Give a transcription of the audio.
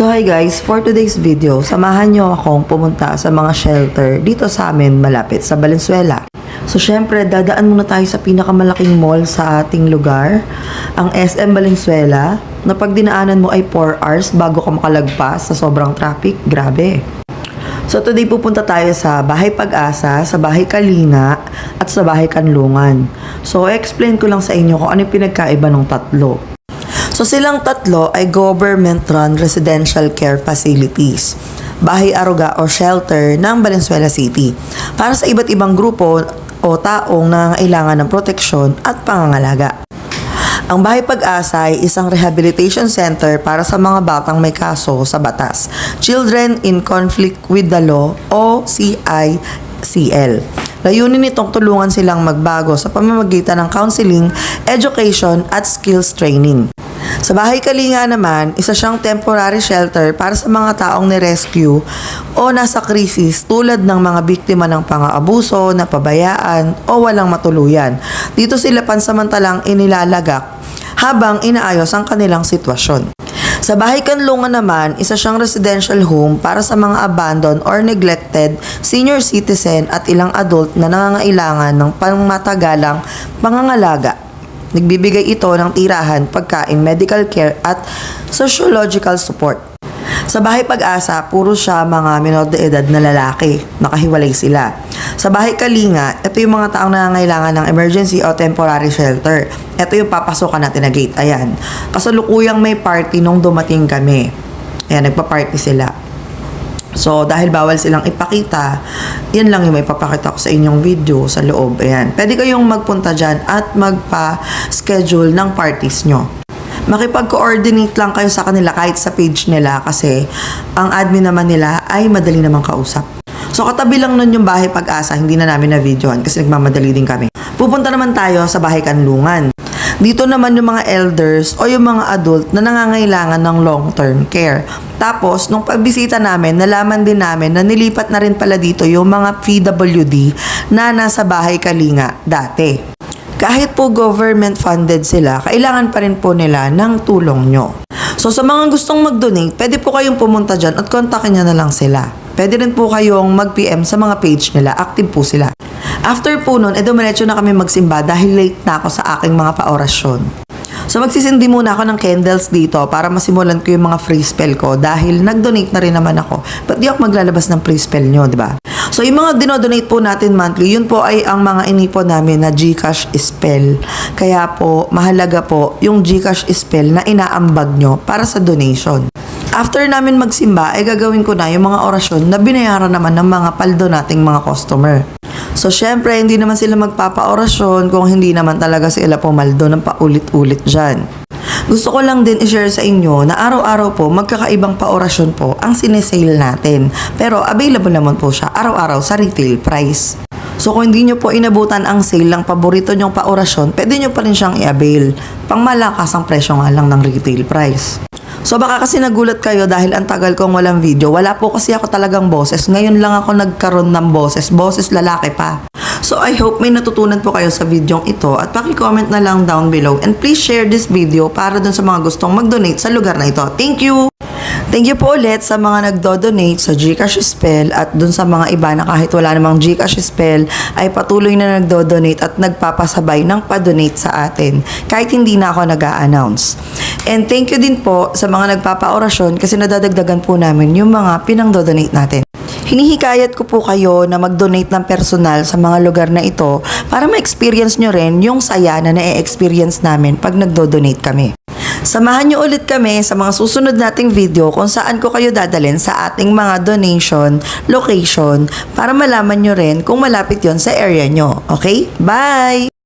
So hi guys, for today's video, samahan nyo akong pumunta sa mga shelter dito sa amin malapit sa Valenzuela. So syempre, dadaan muna tayo sa pinakamalaking mall sa ating lugar, ang SM Valenzuela, na pag dinaanan mo ay 4 hours bago ka makalagpas sa sobrang traffic. Grabe. So today pupunta tayo sa Bahay Pag-asa, sa Bahay Kalinga, at sa Bahay Kanlungan. So explain ko lang sa inyo kung ano yung pinagkaiba ng tatlo. So silang tatlo ay government-run residential care facilities, bahay aruga o shelter ng Valenzuela City para sa iba't ibang grupo o taong nangangailangan ng proteksyon at pangangalaga. Ang Bahay Pag-asa ay isang rehabilitation center para sa mga batang may kaso sa batas, Children in Conflict with the Law o CICL. Layunin nitong tulungan silang magbago sa pamamagitan ng counseling, education at skills training. Sa Bahay Kalinga naman, isa siyang temporary shelter para sa mga taong ni-rescue o nasa krisis tulad ng mga biktima ng pang-aabuso, napabayaan o walang matuluyan. Dito sila pansamantalang inilalagak habang inaayos ang kanilang sitwasyon. Sa Bahay Kanlungan naman, isa siyang residential home para sa mga abandoned or neglected senior citizen at ilang adult na nangangailangan ng pangmatagalang pangangalaga. Nagbibigay ito ng tirahan, pagkain, medical care at sociological support. Sa Bahay Pag-asa, puro siya mga menor de edad na lalaki. Nakahiwalay sila. Sa Bahay Kalinga, ito yung mga taong nangangailangan ng emergency o temporary shelter. Ito yung papasokan natin na gate. Ayan. Kasalukuyang may party nung dumating kami. Ayan, nagpa-party sila. So, dahil bawal silang ipakita, yan lang yung may papakita ko sa inyong video sa loob. Ayan. Pwede kayong magpunta dyan at magpa-schedule ng parties nyo. Makipag-coordinate lang kayo sa kanila kahit sa page nila kasi ang admin naman nila ay madali namang kausap. So, katabi lang nun yung Bahay Pag-asa, hindi na namin na-videoan kasi nagmamadali din kami. Pupunta naman tayo sa Bahay Kanlungan. Dito naman yung mga elders o yung mga adult na nangangailangan ng long-term care. Tapos, nung pagbisita namin, nalaman din namin na nilipat na rin pala dito yung mga PWD na nasa Bahay Kalinga dati. Kahit po government funded sila, kailangan pa rin po nila ng tulong nyo. So sa mga gustong mag-donate, pwede po kayong pumunta dyan at kontakin nyo na lang sila. Pwede rin po kayong mag-PM sa mga page nila, active po sila. After po nun, dumiretso na kami magsimba dahil late na ako sa aking mga paorasyon. So magsisindi muna ako ng candles dito para masimulan ko yung mga free spell ko dahil nag-donate na rin naman ako. Ba't di ako maglalabas ng free spell nyo, di ba? So yung mga dinodonate po natin monthly, yun po ay ang mga inipon namin na GCash spell. Kaya po, mahalaga po yung GCash spell na inaambag nyo para sa donation. After namin magsimba, ay gagawin ko na yung mga orasyon na binayaran naman ng mga paldo nating mga customer. So, syempre, hindi naman sila magpapa-orasyon kung hindi naman talaga sila pumaldo ng paulit-ulit dyan. Gusto ko lang din i-share sa inyo na araw-araw po, magkakaibang pa-orasyon po ang sinesale natin. Pero, available naman po siya araw-araw sa retail price. So, kung hindi nyo po inabutan ang sale ng paborito nyong pa-orasyon, pwede nyo pa rin siyang i-avail. Pang malakas ang presyo nga lang ng retail price. So baka kasi nagulat kayo dahil ang tagal kong walang video. Wala po kasi ako talagang boses. Ngayon lang ako nagkaroon ng boses. Boses lalaki pa. So I hope may natutunan po kayo sa video ito at paki-comment na lang down below. And please share this video para dun sa mga gustong mag-donate sa lugar na ito. Thank you! Thank you po ulit sa mga nagdo-donate sa GCash Spell at dun sa mga iba na kahit wala namang GCash Spell ay patuloy na nagdo-donate at nagpapasabay ng pa-donate sa atin kahit hindi na ako nag-a-announce. And thank you din po sa mga nagpapa-orasyon kasi nadadagdagan po namin yung mga pinang-do-donate natin. Hinihikayat ko po kayo na mag-donate ng personal sa mga lugar na ito para ma-experience nyo rin yung saya na na-experience namin pag nagdo-donate kami. Samahan nyo ulit kami sa mga susunod nating video kung saan ko kayo dadalhin sa ating mga donation location para malaman nyo rin kung malapit yon sa area nyo. Okay? Bye!